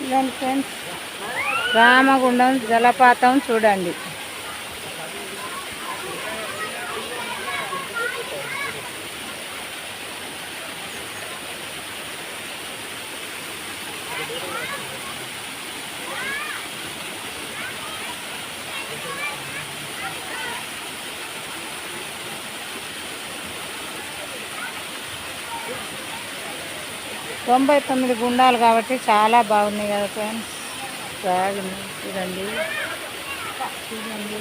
చూడండి ఫ్రెండ్స్, రామగుండం జలపాతం చూడండి. తొంభై 99 గుండాలు కాబట్టి చాలా బాగున్నాయి కదా ఫ్రెండ్స్. బాగున్నాయి చూడండి చూడండి.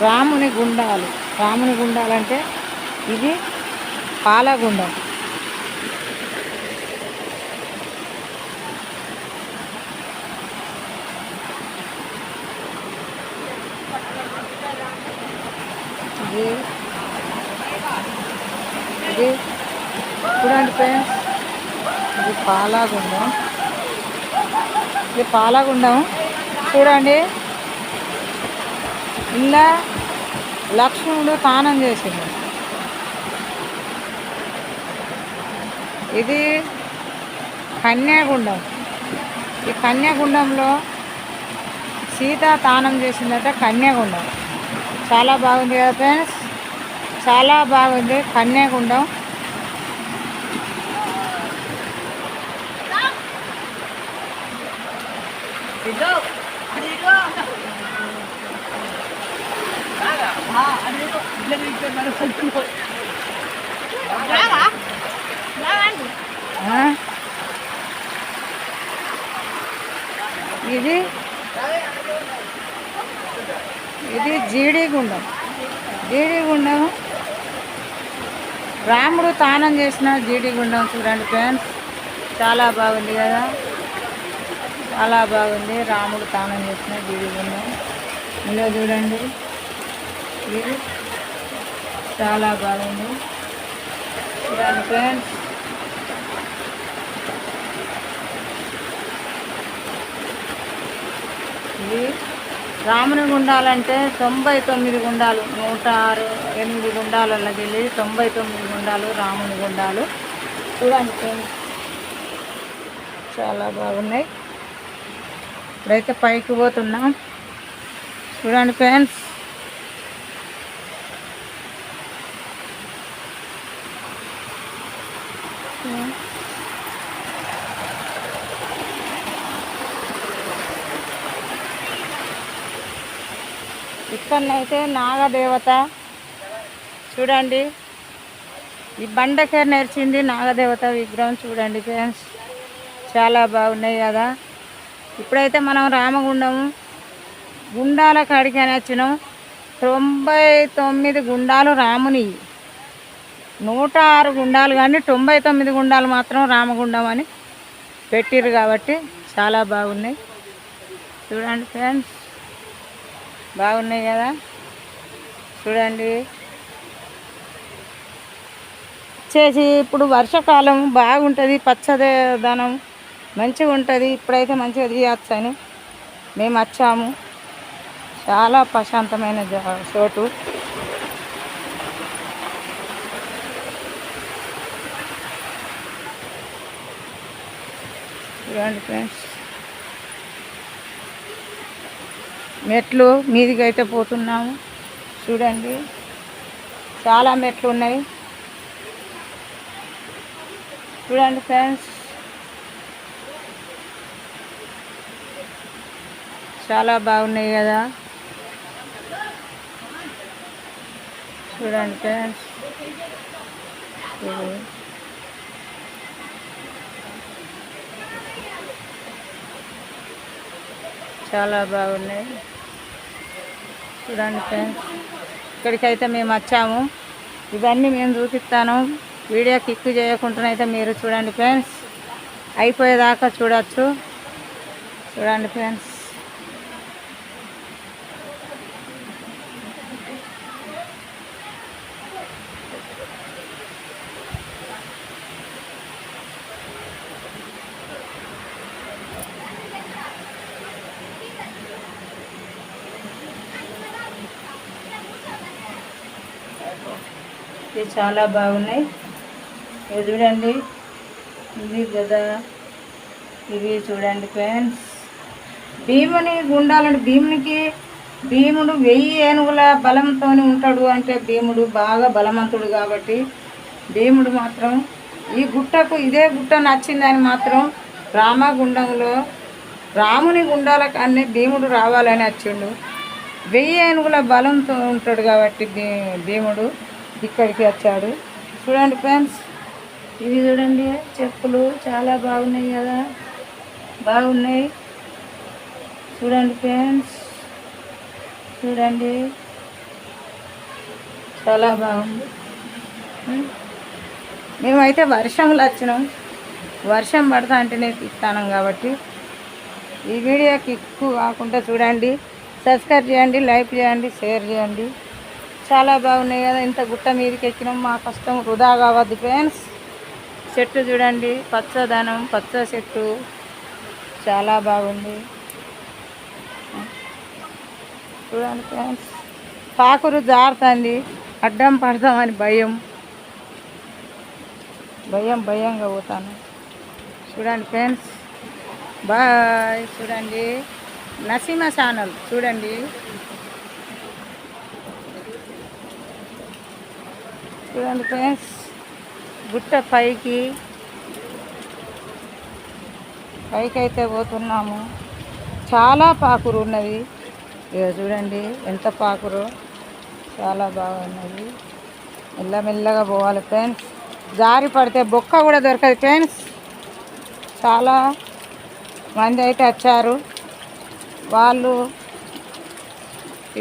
రాముని గుండాలు. రాముని గుండాలంటే ఇది పాలగుండం. ఇది చూడండి ఫ్రెండ్స్, ఇది పాలగుండం. ఇది పాలగుండం చూడండి. ఇలా లక్ష్మణుడు స్నానం చేసిండు. ఇది కన్యాగుండం. ఈ కన్యాగుండంలో సీత స్నానం చేసిందట. కన్యాగుండం చాలా బాగుంది కదా ఫ్రెండ్స్, చాలా బాగుంది కన్యాగుండం. ఇది జీడిగుండం. జీడిగుండం రాముడు స్నానం చేసిన జీడిగుండం చూడండి ఫ్రెండ్స్, చాలా బాగుంది కదా, చాలా బాగుంది. రాముడు స్నానం చేసిన జీడిగుండం ఇలా చూడండి. ఇది చాలా బాగుంది చూడండి ఫ్రెండ్స్. ఇది రాముని గుండాలంటే 99 గుండాలు, 108 గుండాలకి వెళ్ళి 99 గుండాలు రాముని గుండాలు చూడండి ఫ్రెండ్స్, చాలా బాగున్నాయి. ఇప్పుడైతే పైకి పోతున్నాం చూడండి ఫ్రెండ్స్. ఇక్కడనైతే నాగదేవత చూడండి. ఈ బండకే నేర్చింది నాగదేవత విగ్రహం చూడండి ఫ్రెండ్స్, చాలా బాగున్నాయి కదా. ఇప్పుడైతే మనం రామగుండం గుండాల కాడికి అని వచ్చినాం. 99 గుండాలు రాముని, 106 గుండాలు కానీ 99 గుండాలు మాత్రం రామగుండం అని పెట్టిర్రు కాబట్టి చాలా బాగున్నాయి చూడండి ఫ్రెండ్స్, బాగున్నాయి కదా చూడండి. వచ్చేసి ఇప్పుడు వర్షాకాలం బాగుంటుంది, పచ్చదనం మంచిగా ఉంటుంది. ఇప్పుడైతే మంచిగా తీయచ్చు అని మేము వచ్చాము. చాలా ప్రశాంతమైన చోటు. చూడండి ఫ్రెండ్స్, మెట్లు మీదికి అయితే పోతున్నాము. చూడండి, చాలా మెట్లు ఉన్నాయి. చూడండి ఫ్రెండ్స్, చాలా బాగున్నాయి కదా. చూడండి ఫ్రెండ్స్, చాలా బాగున్నాయి. చూడండి ఫ్రెండ్స్, ఇక్కడికైతే మేము వచ్చాము. ఇవన్నీ మేము చూపిస్తాను. వీడియో క్లిక్ చేయకుండానైతే మీరు చూడండి ఫ్రెండ్స్, అయిపోయేదాకా చూడవచ్చు. చూడండి ఫ్రెండ్స్, ఇవి చాలా బాగున్నాయి. ఇవి చూడండి, ఇది కదా, ఇవి చూడండి ఫ్రెండ్స్. భీముని గుండాలంటే భీముడు 1000 ఏనుగుల బలంతో ఉంటాడు. అంటే భీముడు బాగా బలవంతుడు కాబట్టి భీముడు మాత్రం ఈ గుట్టకు, ఇదే గుట్ట నచ్చిందని మాత్రం రామగుండంలో రాముని గుండాల కన్నా భీముడు రావాలని వచ్చిండు. 1000 ఏనుగుల బలంతో ఉంటాడు కాబట్టి భీముడు ఇక్కడికి వచ్చాడు. చూడండి ఫ్రెండ్స్, ఇవి చూడండి, చెప్పులు చాలా బాగున్నాయి కదా, బాగున్నాయి. చూడండి ఫ్రెండ్స్, చూడండి, చాలా బాగుంది. మేమైతే వర్షంలో వచ్చినాం. వర్షం పడతా అంటేనే తీస్తాను కాబట్టి ఈ వీడియోకి ఎక్కువ కాకుండా చూడండి, సబ్స్క్రైబ్ చేయండి, లైక్ చేయండి, షేర్ చేయండి. చాలా బాగున్నాయి కదా. ఇంత గుట్ట మీదకి ఎక్కినాం, మా కష్టం వృధా కావద్దు ఫ్రెండ్స్. చెట్టు చూడండి, పచ్చదనం, పచ్చ చెట్టు చాలా బాగుంది. చూడండి ఫ్రెండ్స్, పాకురు జారుతుంది, అడ్డం పడతామని భయంగా పోతాను. చూడండి ఫ్రెండ్స్, బాయ్. చూడండి, నసీమా ఛానల్ చూడండి. చూడండి ఫ్రెండ్స్, గుట్ట పైకి అయితే పోతున్నాము. చాలా పాకురు ఉన్నది. ఇక చూడండి ఎంత పాకురు, చాలా బాగున్నది. మెల్లమెల్లగా పోవాలి ఫ్రెండ్స్. జారి పడితే బొక్క కూడా దొరకదు ఫ్రెండ్స్. చాలా మంది అయితే వచ్చారు. వాళ్ళు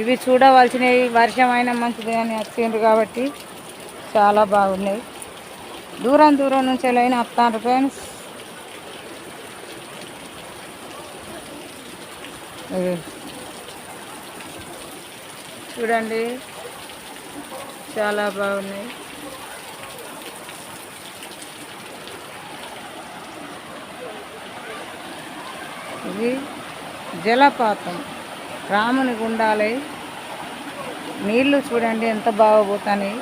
ఇవి చూడవలసినవి, వర్షం అయినా మంచిది అని వచ్చిండ్రు కాబట్టి చాలా బాగున్నాయి. దూరం నుంచి వెళ్ళైనా వస్తాను ఫ్రెండ్స్. చూడండి, చాలా బాగున్నాయి. ఇది జలపాతం, రాముని గుండాలై నీళ్ళు చూడండి ఎంత బాగోపోతున్నాయి.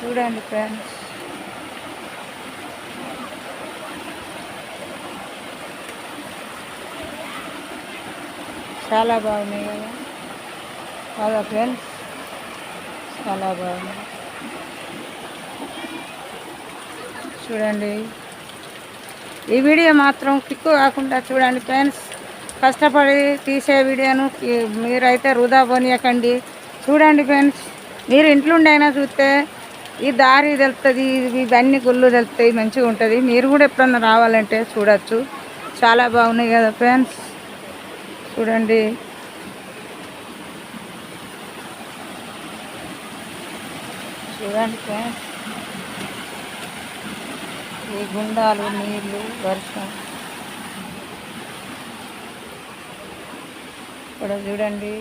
చూడండి ఫ్రెండ్స్, చాలా బాగున్నాయి కదా ఫ్రెండ్స్, చాలా బాగున్నాయి. చూడండి, ఈ వీడియో మాత్రం క్లిక్ కాకుండా చూడండి ఫ్రెండ్స్. కష్టపడి తీసే వీడియోను మీరైతే వృధా పోనీయకండి. చూడండి ఫ్రెండ్స్, మీరు ఇంట్లో అయినా చూస్తే ఈ దారి తెలుస్తుంది, ఇవన్నీ గుళ్ళు తెలుస్తాయి, మంచిగా ఉంటుంది. మీరు కూడా ఎప్పుడన్నా రావాలంటే చూడవచ్చు. చాలా బాగున్నాయి కదా ఫ్రెండ్స్. చూడండి, ఫ్రెండ్స్, ఈ గుండాలు, నీళ్ళు, వర్షం. ఇక్కడ చూడండి,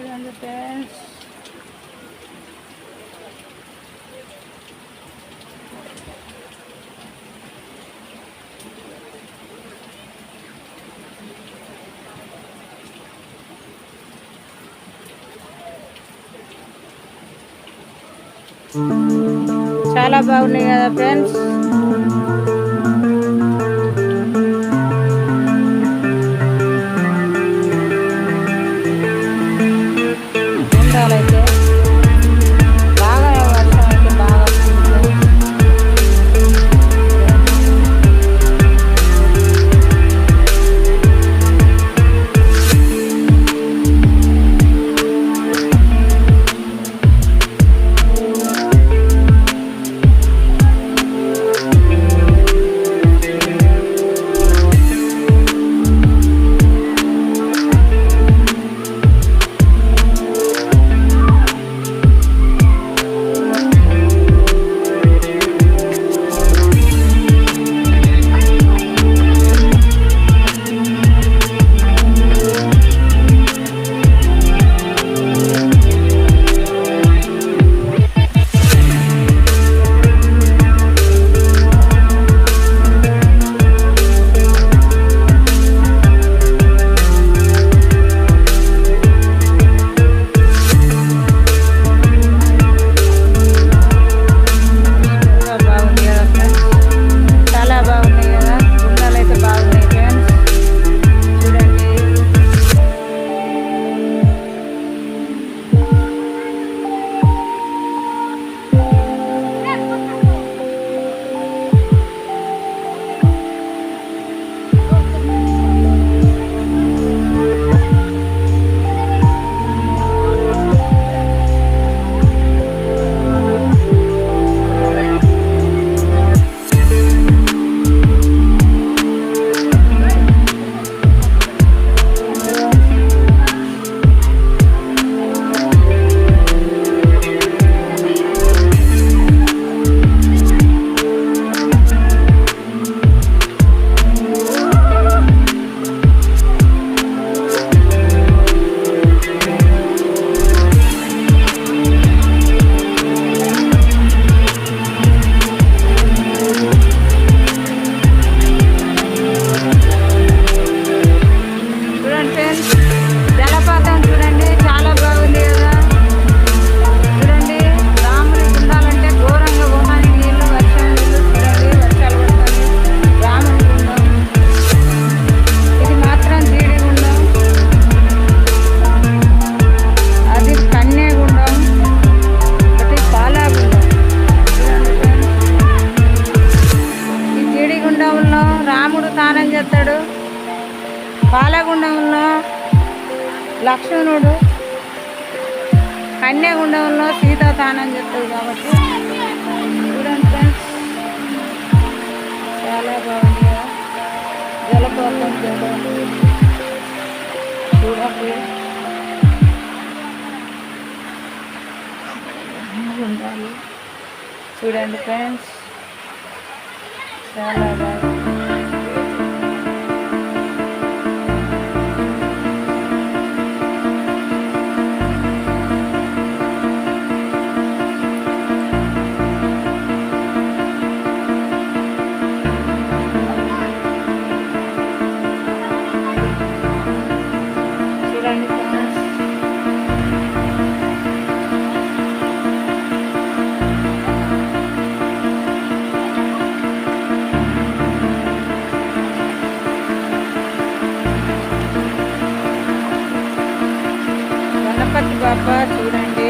చూడండి ఫ్రెండ్స్. చాలా బాగున్నాయి కదా ఫ్రెండ్స్. ఉండాలైతే బాగా వర్షం అయితే బాగా వస్తుంది. చేస్తాడు. పాలగుండంలో లక్ష్మణుడు, కన్యాగుండంలో సీత తానం చేస్తాడు. కాబట్టి చూడండి ఫ్రెండ్స్, చాలా బాగుంది కదా. జలపాతం చూడండి. చూడండి ఫ్రెండ్స్, చాలా బాగుంది. గణపతి బాబా చూడండి.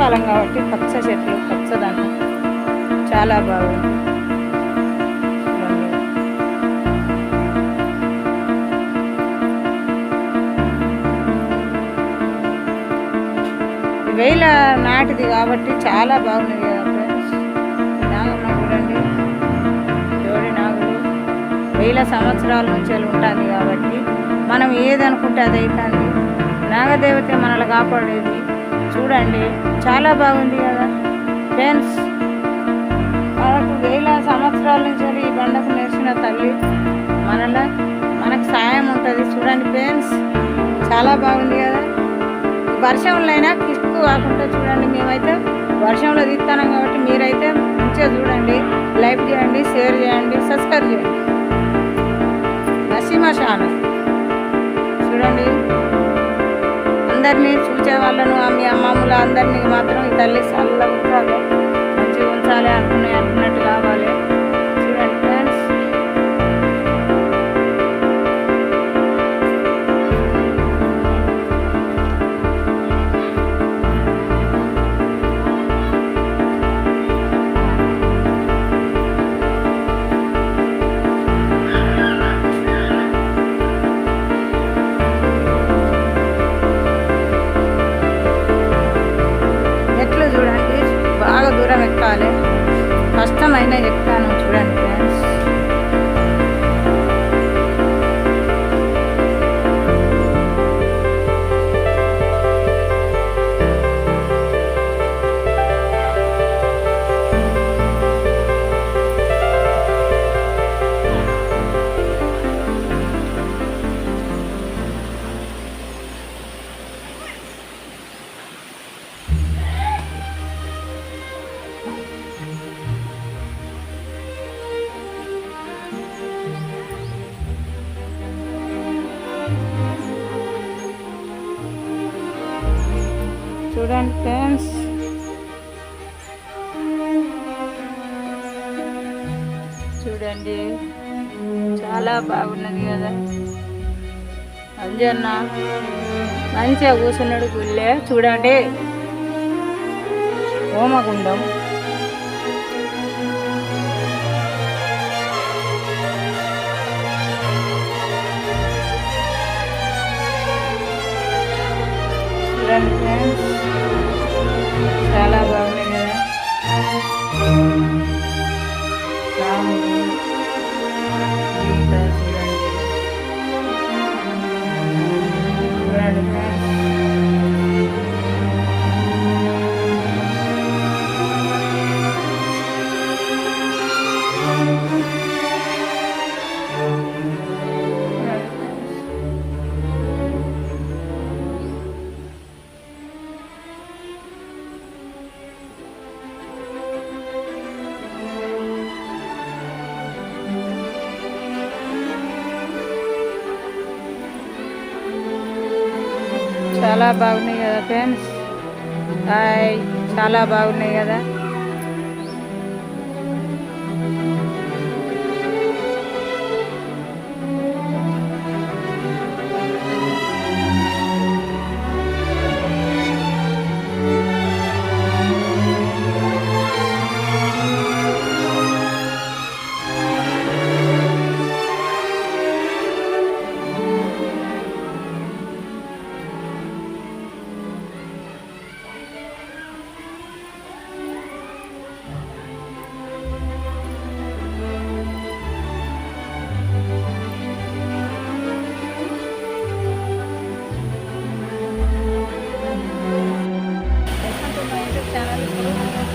వర్షాకాలం కాబట్టి పచ్చ చెట్లు పచ్చదనం చాలా బాగుంది. వేల నాటిది కాబట్టి చాలా బాగున్నది కదా ఫ్రెండ్స్. నాగమ్మ చూడండి, జోడి నాగులు వేల సంవత్సరాల నుంచి ఉంటుంది కాబట్టి మనం ఏదనుకుంటే అది అవుతుంది. నాగదేవత మనల్ని కాపాడేది. చూడండి చాలా బాగుంది కదా ఫ్రెండ్స్. మనకు వేల సంవత్సరాల నుంచి ఈ బండకు నేర్చిన తల్లి మనకు సాయం ఉంటుంది. చూడండి ఫ్రెండ్స్ చాలా బాగుంది కదా. వర్షంలో అయినా కిక్కు కాకుండా చూడండి. మేమైతే వర్షంలో తీస్తాం కాబట్టి మీరైతే మంచిగా చూడండి, లైక్ చేయండి, షేర్ చేయండి, సబ్స్క్రైబ్ చేయండి. నసీమా ఛానల్ చూడండి. అందరినీ చూసే వాళ్ళను మీ అమ్మమ్మల అందరినీ మాత్రం ఈ తల్లి చల్లగా ఉంచాలి, మంచిగా ఉంచాలి, అనుకున్నట్టు కావాలి. చూడండి ఫ్రెండ్స్ బాగా దూరం ఎక్కాలి, కష్టమైన ఎక్కాను. చూడండి ఫ్రెండ్స్ చూడండి ఫ్రెండ్స్ చూడండి చాలా బాగున్నది కదా. అంజన్న మంచిగా కూర్చున్నాడు గుళ్ళే. చూడండి హోమగుండం చూడండి ఫ్రెండ్స్ చాలా బాగుంది కదా. రాముడు గీత చూడండి చూడండి ఫ్రెండ్స్ చాలా బాగున్నాయి కదా ఫ్రెండ్స్. హాయ్ చాలా బాగున్నాయి కదా.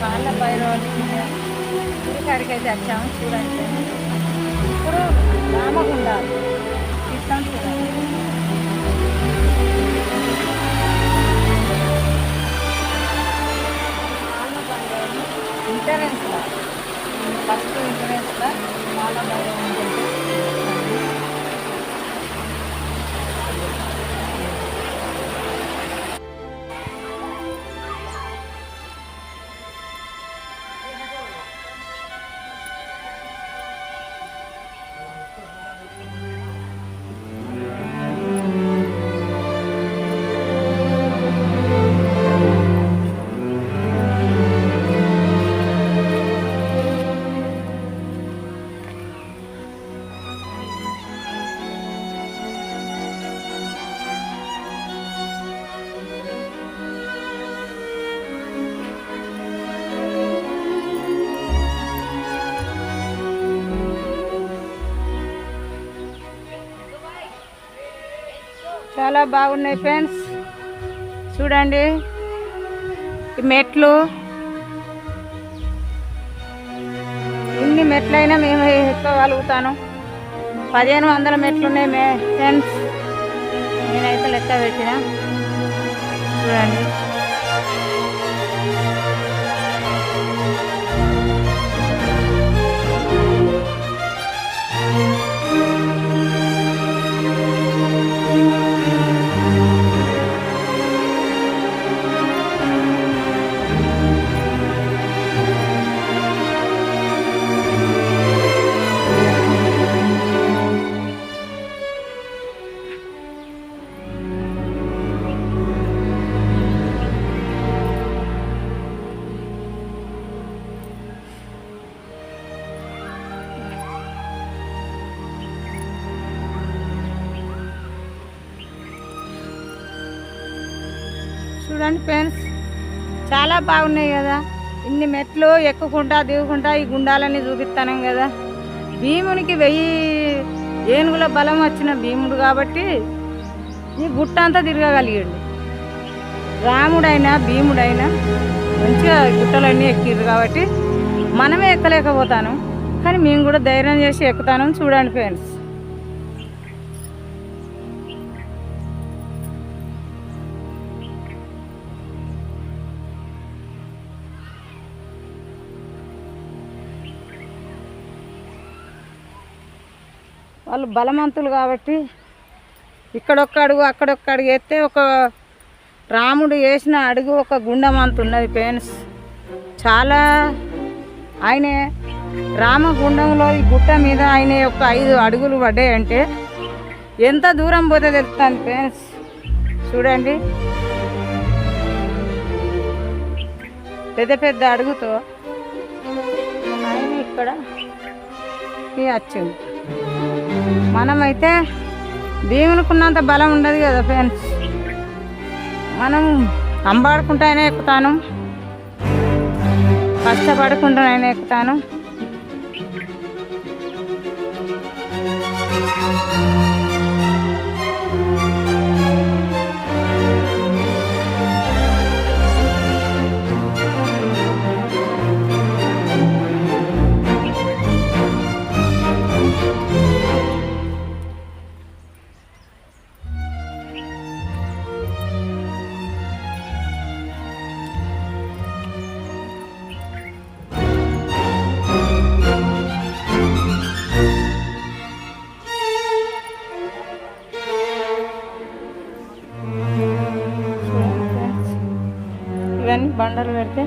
కాళ్ళ భైరవుడి గుడికాడికి అయితే వచ్చాము. చూడండి ఇప్పుడు రామగుండాలు ఇస్తాం. చూడండి ఇంటరెన్స్గా ఫస్ట్ ఇంటరెన్స్గా కాళ్ళ భైరవం ఉంటుంది. చాలా బాగున్నాయి ఫ్రెండ్స్. చూడండి ఈ మెట్లు, ఇన్ని మెట్లయినా మేము ఎక్కగలుగుతాను. 1500 మెట్లు ఉన్నాయి ఫ్రెండ్స్. నేనైతే లెక్క పెట్టిన. చూడండి చూడండి ఫ్రెండ్స్, చాలా బాగున్నాయి కదా. ఇన్ని మెట్లు ఎక్కుకుంటా దిగుకుంటా ఈ గుండాలన్నీ చూపిస్తాను కదా. భీమునికి 1000 ఏనుగుల బలం వచ్చిన భీముడు కాబట్టి ఈ గుట్ట అంతా తిరగగలిగాడు. రాముడైనా భీముడైనా మంచిగా గుట్టలన్నీ ఎక్కిరు కాబట్టి మనమే ఎక్కలేకపోతాను, కానీ మేము కూడా ధైర్యం చేసి ఎక్కుతాను. చూడండి ఫ్రెండ్స్, వాళ్ళు బలవంతులు కాబట్టి ఇక్కడొక్క అడుగు అక్కడొక్క అడుగు ఎత్తే ఒక రాముడు వేసిన అడుగు ఒక గుండం ఉన్నది ఫ్రెండ్స్. చాలా ఆయన రామగుండంలో ఈ గుట్ట మీద ఆయన యొక్క 5 అడుగులు పడ్డాయంటే ఎంత దూరం పోతే తెలుస్తుంది ఫ్రెండ్స్. చూడండి పెద్ద పెద్ద అడుగుతో ఆయన ఇక్కడ వచ్చింది. మనమైతే భీమునుకున్నంత బలం ఉండదు కదా ఫ్రెండ్స్. మనం అంబాడుకుంటూనే ఎక్కుతాను, కష్టపడుకుంటూనే ఎక్కుతాను. ఇవన్నీ బండలు పెడితే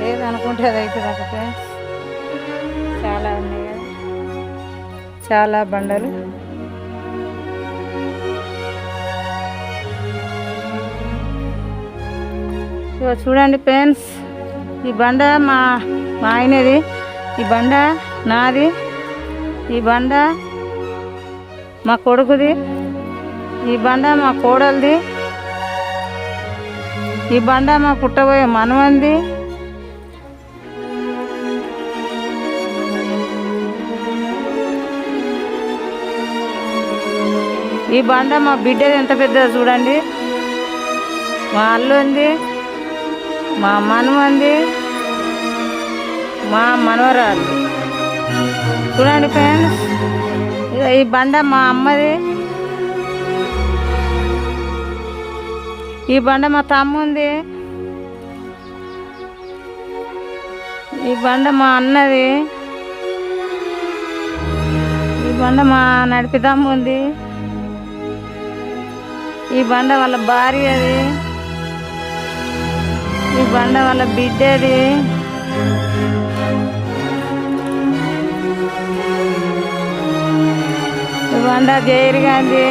ఏది అనుకుంటే అది అవుతుంది అక్క ఫ్రెండ్స్. చాలా ఉన్నాయి కదా, చాలా బండలు. చూడండి ఫ్రెండ్స్, ఈ బండ మా ఆయనది, ఈ బండ నాది, ఈ బండ మా కొడుకుది, ఈ బండ మా కోడలిది, ఈ బండ మా పుట్టబోయే మనవంది, ఈ బండ మా బిడ్డది ఎంత పెద్దదో చూడండి. మా అల్లుంది, మా మనవంది, మా మనవరాలు. చూడండి ఫ్రెండ్స్, ఈ బండ మా అమ్మది, ఈ బండ మా తమ్ముంది, ఈ బండ మా అన్నది, ఈ బండ మా నడిపి తమ్ముంది, ఈ బండ వాళ్ళ భార్యది, ఈ బండ వాళ్ళ బిడ్డది, ఈ బండ జైరు గాంధీ,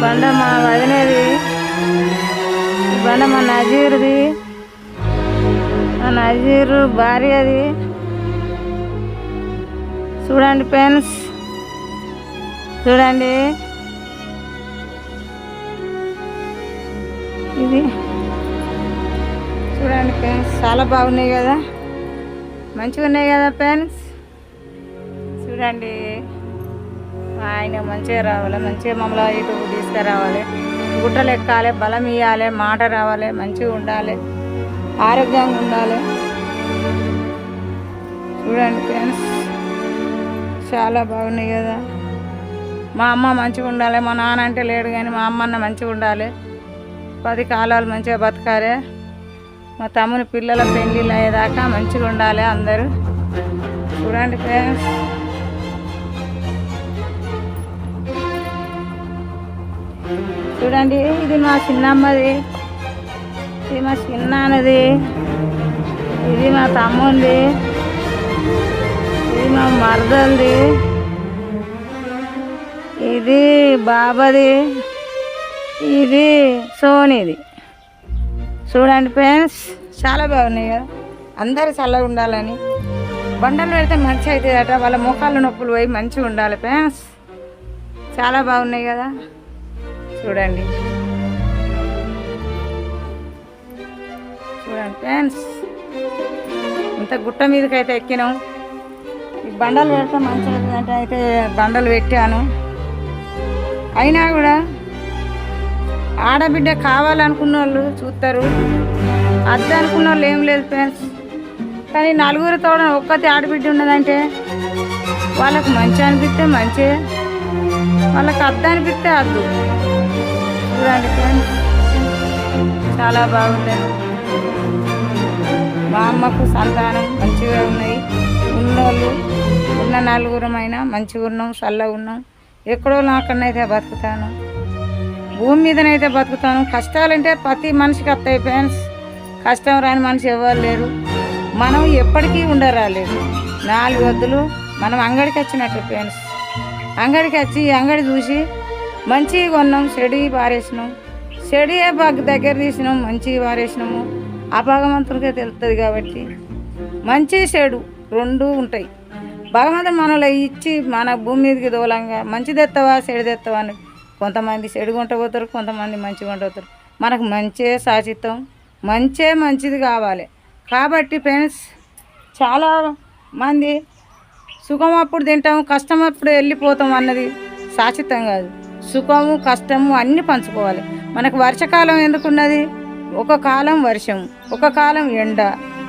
బండ మా వదినేది, ఈ బండ మా నజీర్ది, మా నజీరు భార్యది. చూడండి ఫ్రెండ్స్, చూడండి ఇది చూడండి ఫ్రెండ్స్, చాలా బాగున్నాయి కదా, మంచిగా ఉన్నాయి కదా ఫ్రెండ్స్. చూడండి ఆయన మంచిగా రావాలి, మంచిగా మమ్మల్ని ఇటు తీసుకురావాలి, గుట్టలు ఎక్కాలి, బలం ఇవ్వాలి, మాట రావాలి, మంచిగా ఉండాలి, ఆరోగ్యంగా ఉండాలి. చూడండి ఫ్రెండ్స్, చాలా బాగున్నాయి కదా. మా అమ్మ మంచిగా ఉండాలి, మా నాన్న అంటే లేడు కానీ మా అమ్మ మంచిగా ఉండాలి, 10 కాలాలు మంచిగా బతకాలి. మా తమ్ముని పిల్లల పెళ్ళిళ్ళు అయ్యేదాకా మంచిగా ఉండాలి అందరూ. చూడండి ఫ్రెండ్స్, చూడండి ఇది మా చిన్నమ్మది, ఇది మా చిన్నాన్నది, ఇది మా తమ్ముంది, ఇది మా మరదలది, ఇది బాబాది, ఇది సోనీది. చూడండి ఫ్రెండ్స్, చాలా బాగున్నాయి కదా. అందరూ చల్లగా ఉండాలని బండలు పెడితే మంచి అవుతుందట, వాళ్ళ ముఖాలు నొప్పులు పోయి మంచిగా ఉండాలి ఫ్రెండ్స్. చాలా బాగున్నాయి కదా. చూడండి చూడండి ఫ్రెండ్స్, ఇంత గుట్ట మీదకి అయితే ఎక్కినాం. ఈ బండలు పెడితే మంచిగా అంటే అయితే బండలు పెట్టాను. అయినా కూడా ఆడబిడ్డ కావాలనుకున్న వాళ్ళు చూస్తారు, అద్దె అనుకున్న వాళ్ళు ఏం లేదు ఫ్రెండ్స్. కానీ నలుగురితో ఒక్కటి ఆడబిడ్డ ఉన్నదంటే వాళ్ళకు మంచి అనిపిస్తే మంచి, వాళ్ళకి అద్దె అనిపిస్తే అద్దు. చూడండి ఫ్రెండ్స్, చాలా బాగుంటుంది. మా అమ్మకు సంతానం మంచిగా ఉన్నాయి, ఉన్నోళ్ళు ఉన్న నలుగురమైనా మంచిగా ఉన్నాం, చల్లగా ఉన్నాం. ఎక్కడో నాకన్నైతే బతుకుతాను, భూమి మీదనైతే బతుకుతాను. కష్టాలంటే ప్రతి మనిషికి వస్తాయి ఫ్రెండ్స్, కష్టం రాని మనిషి ఎవరు లేరు. మనం ఎప్పటికీ ఉండరాలేదు. 4 వద్దులు మనం అంగడికి వచ్చినట్టు ఫ్రెండ్స్. అంగడికి వచ్చి అంగడి చూసి మంచిగా కొన్నాం, చెడి పారేసినాం, చెడి దగ్గర తీసినాం, మంచిగా పారేసినాము. భగవంతునికే తెలుస్తుంది కాబట్టి మంచి చెడు 2 ఉంటాయి. భగవంతుడు మనలో ఇచ్చి మన భూమి మీదకి దూలంగా మంచి తెత్తవా చెడు తెత్తవా అని కొంతమంది చెడు కొంట పోతారు, కొంతమంది మంచి కొంట పోతారు. మనకు మంచే శాశ్వతం, మంచిది కావాలి. కాబట్టి ఫ్రెండ్స్, చాలా మంది సుఖం అప్పుడు తింటాము, కష్టం అప్పుడు వెళ్ళిపోతాం అన్నది శాశ్వతం కాదు. సుఖము కష్టము అన్నీ పంచుకోవాలి. మనకు వర్షకాలం ఎందుకున్నది? ఒక కాలం వర్షం, ఒక కాలం ఎండ,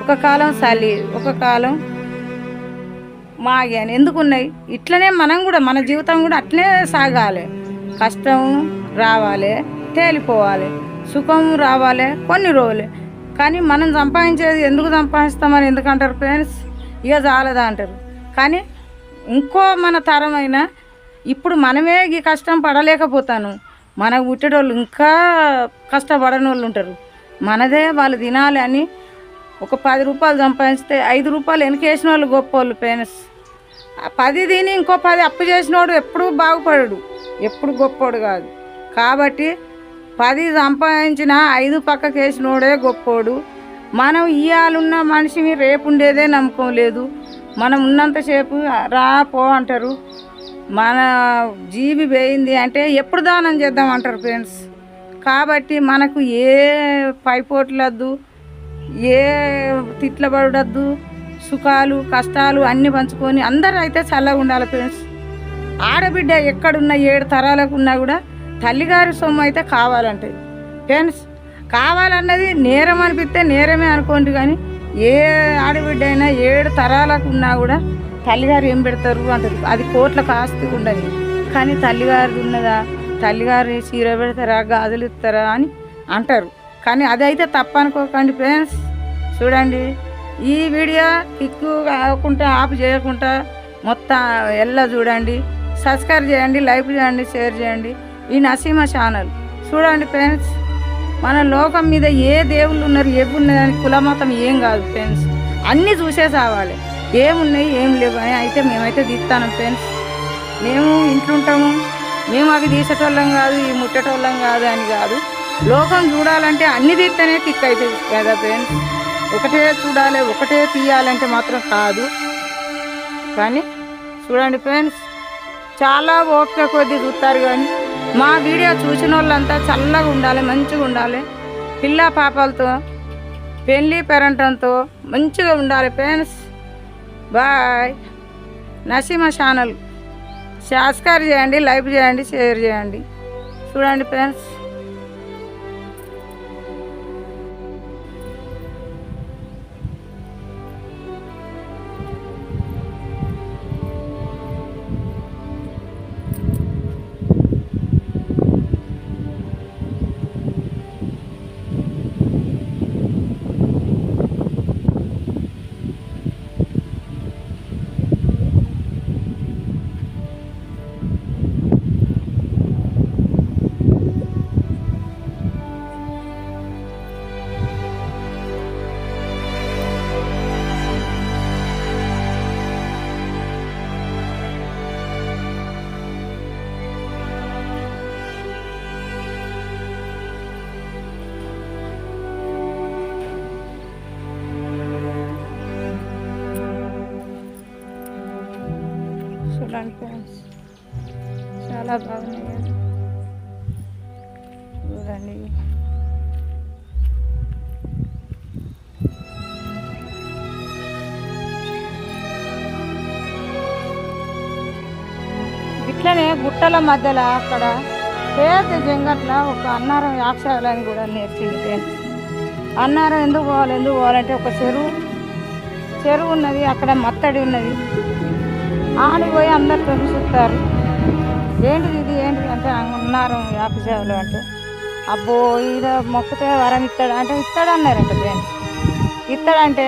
ఒక కాలం చలి, ఒక కాలం మాగి అని ఎందుకున్నాయి. ఇట్లనే మనం కూడా మన జీవితం కూడా అట్లనే సాగాలి. కష్టం రావాలి, తేలిపోవాలి, సుఖం రావాలి కొన్ని రోజులే. కానీ మనం సంపాదించేది ఎందుకు సంపాదిస్తామని ఎందుకంటారు ఫ్రెండ్స్? ఇక చాలదా అంటారు. కానీ ఇంకో మన తరమైన ఇప్పుడు మనమే ఈ కష్టం పడలేకపోతాను, మనకు పుట్టేటోళ్ళు ఇంకా కష్టపడని వాళ్ళు ఉంటారు. మనదే వాళ్ళు తినాలి అని ఒక 10 రూపాయలు సంపాదిస్తే 5 రూపాయలు వెనకేసిన వాళ్ళు గొప్ప వాళ్ళు ఫ్రెండ్స్. 10 తిని ఇంకో 10 అప్పు చేసినోడు ఎప్పుడూ బాగుపడడు, ఎప్పుడు గొప్పోడు కాదు. కాబట్టి 10 సంపాదించిన 5 పక్కకు వేసినోడే గొప్పోడు. మనం ఇవాళున్న మనిషిని రేపు ఉండేదే నమ్మకం లేదు. మనం ఉన్నంతసేపు రా పో అంటారు. మన జీవి పోయింది అంటే ఎప్పుడు దానం చేద్దాం అంటారు ఫ్రెండ్స్. కాబట్టి మనకు ఏ పైపోట్లద్దు, ఏ తిట్లబడద్దు, సుఖాలు కష్టాలు అన్నీ పంచుకొని అందరూ అయితే చల్లగా ఉండాలి ఫ్రెండ్స్. ఆడబిడ్డ ఎక్కడున్నా 7 తరాలకు ఉన్నా కూడా తల్లిగారి సొమ్ము అయితే కావాలంటే ఫ్రెండ్స్. కావాలన్నది నేరం అనిపిస్తే నేరమే అనుకోండి, కానీ ఏ ఆడబిడ్డ అయినా 7 తరాలకు ఉన్నా కూడా తల్లిగారు ఏం పెడతారు అంటది. అది కోట్లకు ఆస్తి ఉండదు, కానీ తల్లిగారిది ఉన్నదా, తల్లిగారు చీర పెడతారా, గాజులు ఇస్తారా అని అంటారు. కానీ అదైతే తప్పనుకోకండి ఫ్రెండ్స్. చూడండి, ఈ వీడియో కిక్కు కాకుండా ఆఫ్ చేయకుండా మొత్తం ఎలా చూడండి. సబ్స్క్రైబ్ చేయండి, లైక్ చేయండి, షేర్ చేయండి. ఈ నసీమా ఛానల్ చూడండి ఫ్రెండ్స్. మన లోకం మీద ఏ దేవుళ్ళు ఉన్నారు, ఏమున్నదని కులమతం ఏం కాదు ఫ్రెండ్స్. అన్నీ చూసే సావాలి, ఏమున్నాయి ఏం లేవు అని అయితే మేమైతే తీస్తాను ఫ్రెండ్స్. మేము ఇంట్లో ఉంటాము, మేము అవి తీసేటోళ్ళం కాదు, ఈ ముట్టేటోళ్ళం కాదు అని కాదు. లోకం చూడాలంటే అన్ని తీస్తేనే కిక్ అవుతుంది కదా ఫ్రెండ్స్. ఒకటే చూడాలి, ఒకటే తీయాలంటే మాత్రం కాదు. కానీ చూడండి ఫ్రెండ్స్, చాలా ఓపిక కొద్దీ చూస్తారు. కానీ మా వీడియో చూసిన వాళ్ళంతా చల్లగా ఉండాలి, మంచిగా ఉండాలి, పిల్ల పాపలతో పెళ్ళి పెరంటంతో మంచిగా ఉండాలి friends. Bye. Naseema channel subscribe చేయండి, లైక్ చేయండి, షేర్ చేయండి. చూడండి ఫ్రెండ్స్, చూడండి ఫ్రెండ్స్, చాలా బాగున్నాయి కదా. చూడండి, ఇట్లనే గుట్టల మధ్యలో అక్కడ పేద జంగట్ల ఒక అన్నారం యాక్షాలని కూడా నేర్చింది ఫ్రెండ్స్. అన్నారం ఎందుకు పోవాలంటే ఒక చెరువు ఉన్నది, అక్కడ మత్తడి ఉన్నది. ఆడిపోయి అందరు చూస్తారు, ఏంటిది ఇది ఏంటిది అంటే అన్నారం యాపసేవలు అంటే, అబ్బో ఈడ మొక్కుతే వరం ఇస్తాడు అంటే ఇస్తాడు అన్నారంట ఫ్రెండ్స్. ఇస్తాడంటే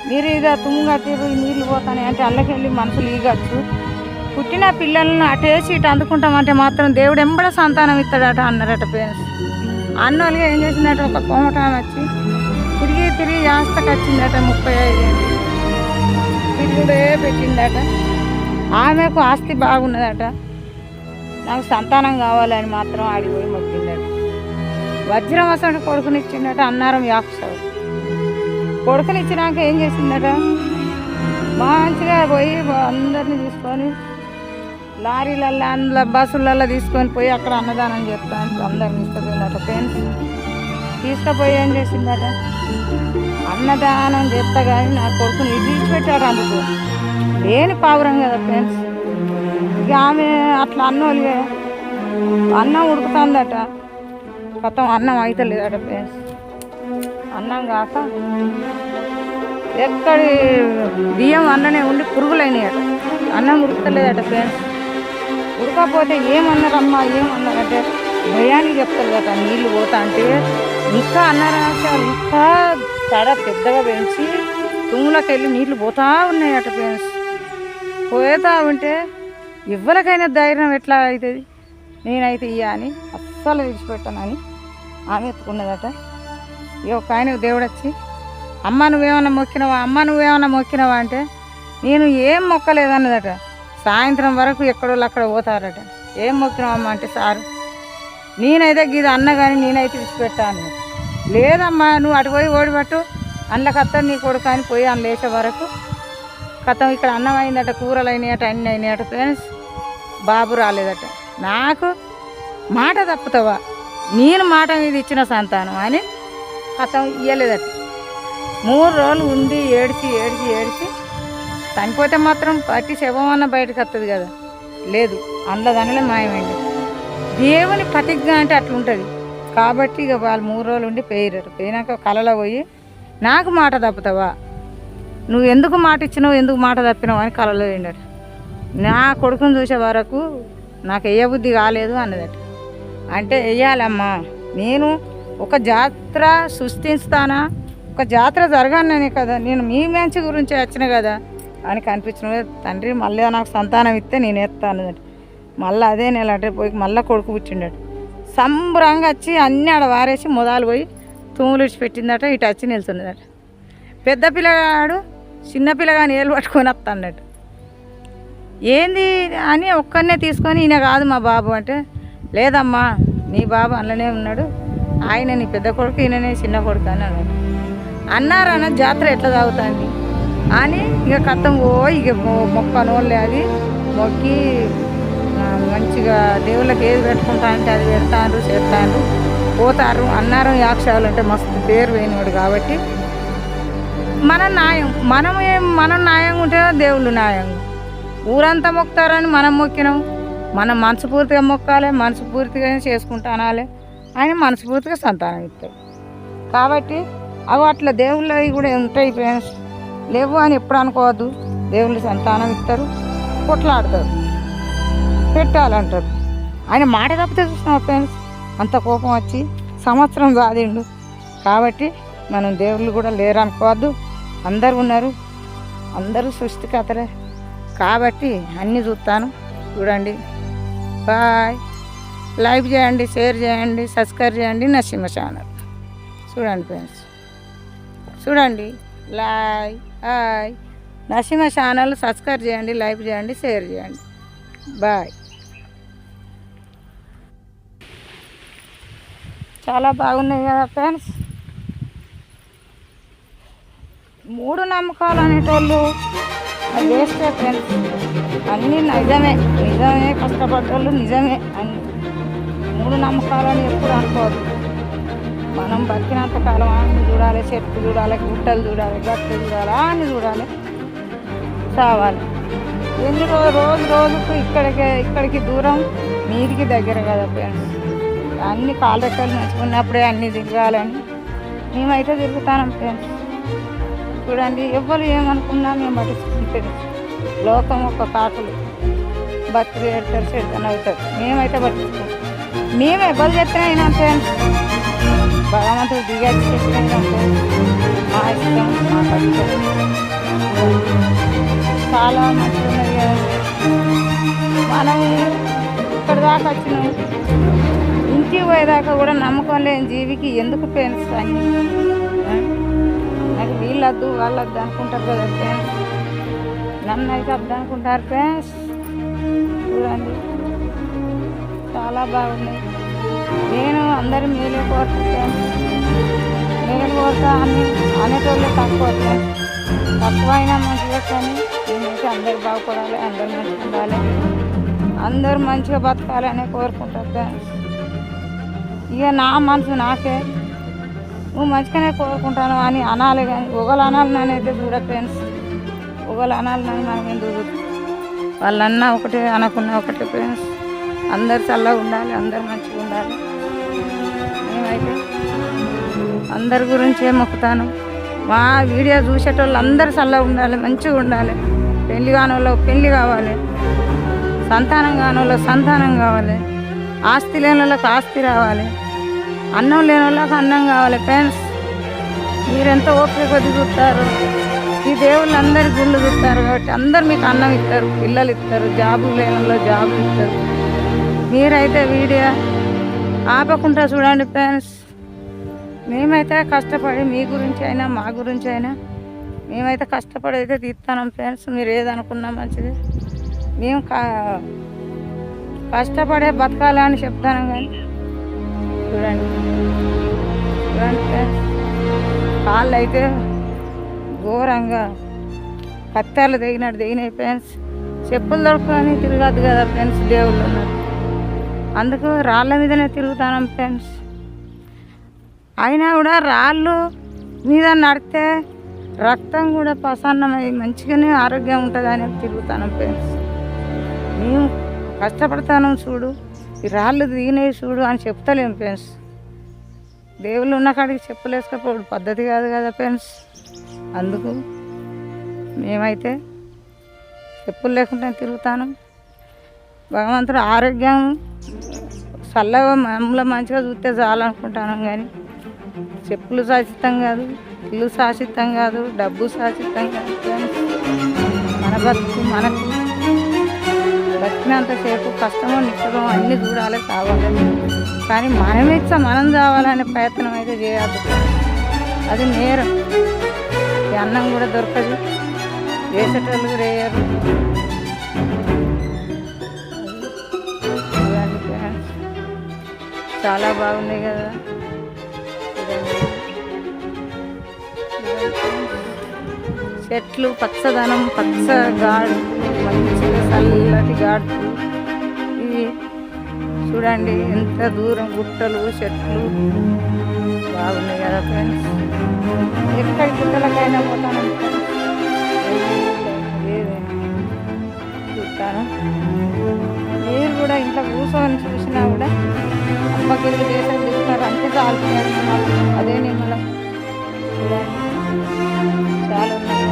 మీరు ఇక తుమ్ము కట్టిరు నీళ్ళు పోతాయి అంటే అల్లకెళ్ళి మనుషులు ఈగచ్చు. పుట్టిన పిల్లలను అటేసి ఇటు అందుకుంటామంటే మాత్రం దేవుడు ఎంబడ సంతానం ఇస్తాడట అన్నారట ఫ్రెండ్స్. అన్నోళ్ళుగా ఏం చేసిందట, ఒక కోమటామె వచ్చి తిరిగి జాస్తకు వచ్చిందట. 35 ఏళ్ళు తిరుగుడే పెట్టిందట. ఆమెకు ఆస్తి బాగున్నదట, నాకు సంతానం కావాలని మాత్రం ఆడిపోయి మొక్కిందట. వజ్రం అసలు కొడుకునిచ్చిందట అన్నారం యాక్ష. కొడుకునిచ్చినాక ఏం చేసిందట, మంచిగా పోయి అందరినీ తీసుకొని లారీలల్లో అందులో బస్సులలో తీసుకొని పోయి అక్కడ అన్నదానం చేస్తాను అందరిని తీసుకుపోయిందట ఫ్రెండ్స్. తీసుకుపోయి ఏం చేసిందట, అన్నదానం చేస్తా కానీ నా కొడుకుని ఇడిచిపెట్టాడు. అందుకు లేని పావురం కదా ఫ్రెండ్స్. ఇక ఆమె అట్లా అన్నోళ్ళే అన్నం ఉడుకుతుందట, మొత్తం అన్నం అవుతలేదట ఫ్రెండ్స్. అన్నం కాక ఎక్కడి బియ్యం అన్ననే ఉండి పురుగులైనాయట, అన్నం ఉడకలేదట ఫ్రెండ్స్. ఉడకపోతే ఏమన్నారమ్మా ఏమన్నారంటే భయానికి చెప్తారు కదా, నీళ్ళు పోతా అంటే ఇంకా అన్నారంటే ఇంకా తడ పెద్దగా పెంచి తుమ్ములోకి వెళ్ళి నీళ్ళు పోతా ఉన్నాయట ఫ్రెండ్స్. పోతా ఉంటే ఎవరికైనా ధైర్యం ఎట్లా అవుతుంది, నేనైతే ఇయ్య అని అస్సలు విడిచిపెట్టానని ఆమె ఎత్తుకున్నదట. ఈ ఒక ఆయన దేవుడు వచ్చి, అమ్మ నువ్వేమన్నా మొక్కినవా అంటే నేను ఏం మొక్కలేదన్నదట. సాయంత్రం వరకు ఎక్కడోళ్ళు అక్కడ పోతారట. ఏం మొక్కినావమ్మా అంటే, సారు నేనైతే గీది అన్న కానీ నేనైతే విడిచిపెట్టాను. లేదమ్మా నువ్వు అటు పోయి ఓడిపట్టు, అందులోకి అత్త నీ కొడుకు అని పోయి అన్న లేచే వరకు కథం ఇక్కడ అన్నం అయిందట, కూరలు అయినాయట, అన్నీ అయినాయట ఫ్రెండ్స్. బాబు రాలేదట. నాకు మాట తప్పుతావా, నేను మాట మీద ఇచ్చిన సంతానం అని కథం ఇయ్యలేదట. 3 రోజులు ఉండి ఏడిచి చనిపోతే మాత్రం పట్టి శవమన్న బయటకు వస్తుంది కదా, లేదు అందులో దానిలో మాయమైంది. దేవుని ప్రతిజ్ఞ అంటే అట్లుంటుంది కాబట్టి ఇక వాళ్ళు 3 రోజులు ఉండి పోయినాక కలలో పోయి నాకు మాట తప్పుతావా, నువ్వు ఎందుకు మాట ఇచ్చినావు, ఎందుకు మాట తప్పినావు అని కలలో పోయిండట. నా కొడుకుని చూసే వరకు నాకు వేయబుద్ధి కాలేదు అన్నదట. అంటే వెయ్యాలమ్మా, నేను ఒక జాతర సృష్టిస్తానా, ఒక జాతర జరగానే కదా, నేను మీ మంచి గురించి వచ్చిన కదా అని కనిపించిన తండ్రి మళ్ళీ నాకు సంతానం ఇస్తే నేను ఎత్తాను అన్నదట. మళ్ళీ అదే నెల అంటే పోయి మళ్ళీ కొడుకు పుట్టిండట. సంబరంగా వచ్చి అన్నీ ఆడ వారేసి మొదలు పోయి తుమ్ములు విడిచిపెట్టిందట. ఇటు వచ్చి నిల్చున్నదట. పెద్ద పిల్లగాడు చిన్న పిల్లగాని ఏళ్ళు పట్టుకొని వస్తాడట. ఏంది అని ఒక్కనే తీసుకొని ఈయన కాదు మా బాబు అంటే, లేదమ్మా నీ బాబు అందులోనే ఉన్నాడు, ఆయన నీ పెద్ద కొడుకు ఈయననే చిన్న కొడుకు అని అన్నాడు. అన్నారన్న జాతర ఎట్లా తాగుతుంది అని ఇక కథం ఇక మొక్కనోళ్ళే అది మొక్కి మంచిగా దేవుళ్ళకి ఏది పెట్టుకుంటా అంటే అది పెడతారు చేస్తారు పోతారు. అన్నారం యాక్షాలు అంటే మస్తు పేరు పోయినవాడు కాబట్టి మన న్యాయం మనం న్యాయంగా ఉంటే దేవుళ్ళు న్యాయంగా ఊరంతా మొక్కుతారని మనం మొక్కినాం. మనం మనస్ఫూర్తిగా మొక్కాలి, మనస్ఫూర్తిగా చేసుకుంటా అనాలి. ఆయన మనస్ఫూర్తిగా సంతానం ఇస్తాడు. కాబట్టి అవి అట్లా దేవుళ్ళవి కూడా ఉంటాయి ఫ్రెండ్స్. లేవు అని ఎప్పుడు అనుకోవద్దు. దేవుళ్ళు సంతానం ఇస్తారు, కొట్లాడతారు, పెట్టాలంటారు. ఆయన మాట తప్పితే చూస్తున్నాం ఫ్రెండ్స్. అంత కోపం వచ్చి సంవత్సరం సాధిండు. కాబట్టి మనం దేవుళ్ళు కూడా లేరు అనుకోవద్దు. అందరు ఉన్నారు, అందరూ సృష్టికర్తలే. కాబట్టి అన్నీ చూస్తాను. చూడండి. బాయ్. లైక్ చేయండి, షేర్ చేయండి, సబ్స్క్రైబ్ చేయండి నరసింహ ఛానల్. చూడండి ఫ్రెండ్స్, చూడండి. హాయ్ నరసింహ ఛానల్ సబ్స్క్రైబ్ చేయండి, లైక్ చేయండి, షేర్ చేయండి. బాయ్. చాలా బాగున్నాయి కదా ఫ్రెండ్స్. మూడు నమ్మకాలు అనేటోళ్ళు అది వేస్తే ఫ్రెండ్స్. అన్నీ నిజమే, కష్టపడ్డోళ్ళు నిజమే. అన్నీ మూడు నమ్మకాలని ఎప్పుడు అనుకోవద్దు. మనం బతికినంత కాలం అన్ని చూడాలి, చెట్లు చూడాలి, గుట్టలు చూడాలి, గట్లు చూడాలి, అన్ని చూడాలి, చావాలి. ఎన్ని రోజుకు ఇక్కడికి దూరం, మీదికి దగ్గర కదా ఫ్రెండ్స్. అన్ని కాళ్ళ రెక్కలు మంచుకున్నప్పుడే అన్నీ తిరగాలని మేమైతే తిరుగుతాం ఫ్రెండ్స్. చూడండి, ఎవ్వరు ఏమనుకున్నా మేము పట్టించుకుంటుంది. లోకం ఒక కాకులు బతుకు ఏడతారు, చెడుతూ అవుతారు. మేమైతే పట్టించుకుంటాం. మేము ఎవరు చెప్తే అయినా ఫ్రెండ్స్. భగవంతుడు దిగచ్చి చెప్పినా మా ఇష్టం, మా కష్టం. చాలా మంచిగా ఉన్నది కదా. మనం ఇక్కడి దాకా వచ్చినాం. ఇంటికి పోయేదాకా కూడా నమ్మకం లేని జీవికి ఎందుకు ఫ్రెండ్స్ అన్నీ? నాకు వీళ్ళొద్దు వాళ్ళొద్దు అనుకుంటారు కదా ఫ్రెండ్స్. నన్ను అయితే వద్దు అనుకుంటారు ఫ్రెండ్స్. చూడండి, చాలా బాగున్నాయి. నేను అందరి మేలే కోరుతాను. మేలు కోరుతా అని అనేటోళ్ళు తక్కువ అయినా మంచిగా. కానీ నేనైతే అందరు బాగుపడాలి, అందరు మంచిగా ఉండాలి, అందరూ మంచిగా బతకాలని కోరుకుంటారు ఫ్రెండ్స్. ఇక నా మనసు నాకే, నువ్వు మంచిగానే కోరుకుంటాను అని అనాలి. కానీ ఒకళ్ళు అనాలి నన్ను అయితే చూడ ఫ్రెండ్స్. ఒకళ్ళు అనాలి నన్ను మనం ఎందుకు? వాళ్ళన్నా ఒకటే, అనకున్నా ఒకటే ఫ్రెండ్స్. అందరు చల్లగా ఉండాలి, అందరు మంచిగా ఉండాలి. మేమైతే అందరి గురించే మొక్కుతాను. మా వీడియో చూసేటోళ్ళు అందరూ చల్లగా ఉండాలి, మంచిగా ఉండాలి. పెళ్లి కాని వాళ్ళకి పెళ్లి కావాలి, సంతానం కాని వాళ్ళకి సంతానం కావాలి, ఆస్తి లేని వాళ్ళకి ఆస్తి రావాలి, అన్నం లేని వాళ్ళకి అన్నం కావాలి ఫ్రెండ్స్. మీరెంత ఓపిక కొద్ది చూస్తారు. ఈ దేవుళ్ళు అందరి గుళ్ళు చూస్తారు కాబట్టి అందరు మీకు అన్నం ఇస్తారు, పిల్లలు ఇస్తారు, జాబులు లేని వాళ్ళు జాబులు ఇస్తారు. మీరైతే వీడియో ఆపకుండా చూడండి ఫ్రెండ్స్. మేమైతే కష్టపడి మీ గురించి అయినా మా గురించి అయినా మేమైతే కష్టపడి అయితే తీస్తాం ఫ్రెండ్స్. మీరు ఏదనుకున్నా మంచిది. మేము కష్టపడే బతకాలని చెప్తాను. కానీ చూడండి ఫ్రెండ్స్, కాళ్ళు అయితే ఘోరంగా కత్తెరలు దిగినాయి ఫ్రెండ్స్. చెప్పులు దొరుకుని తిరగద్దు కదా ఫ్రెండ్స్. దేవుళ్ళు ఉన్నారు, అందుకు రాళ్ళ మీదనే తిరుగుతాం ఫ్రెండ్స్. అయినా కూడా రాళ్ళు మీద నడితే రక్తం కూడా ప్రసన్నమై మంచిగానే ఆరోగ్యం ఉంటుంది అని తిరుగుతాను ఫ్రెండ్స్. మేము కష్టపడతాను చూడు, ఈ రాళ్ళు దిగినాయి చూడు అని చెప్తలేము ఫ్రెండ్స్. దేవుళ్ళు ఉన్న కాడికి చెప్పులేసుకపోవడం పద్ధతి కాదు కదా ఫ్రెండ్స్. అందుకు మేమైతే చెప్పులు లేకుండా తిరుగుతాను. భగవంతుడు ఆరోగ్యం చల్లగా మమ్మల్ని మంచిగా చూస్తే చాలనుకుంటాను. కానీ చెప్పులు శాశ్వతం కాదు, ఇల్లు శాశ్వతం కాదు, డబ్బు శాశ్వతం కాదు ఫ్రెండ్స్. మన బతుకు మనకు బతికినంతసేపు కష్టమో నిష్టమో అన్నీ చూడాలి, కావాలి. కానీ మనం చావాలనే ప్రయత్నం అయితే చేయద్దు. అది నేరం. ఈ అన్నం కూడా దొరకదు, చేసేటోళ్ళు రేయరు. చాలా బాగున్నాయి కదా. చెట్లు పచ్చదనం, పచ్చ గాడు, మంచిగా చల్లటి గాడు. ఇవి చూడండి ఎంత దూరం గుట్టలు, చెట్లు బాగున్నాయి కదా ఫ్రెండ్స్. ఎక్కడి గుట్టలకైనా పోతాను. చెప్తాను. మీరు కూడా ఇంట్లో కూర్చొని చూసినా కూడా అమ్మకి దేశం తిరుగుతారు అంటే చాలు. అదే నిమ్మలం చాలా ఉన్నాయి.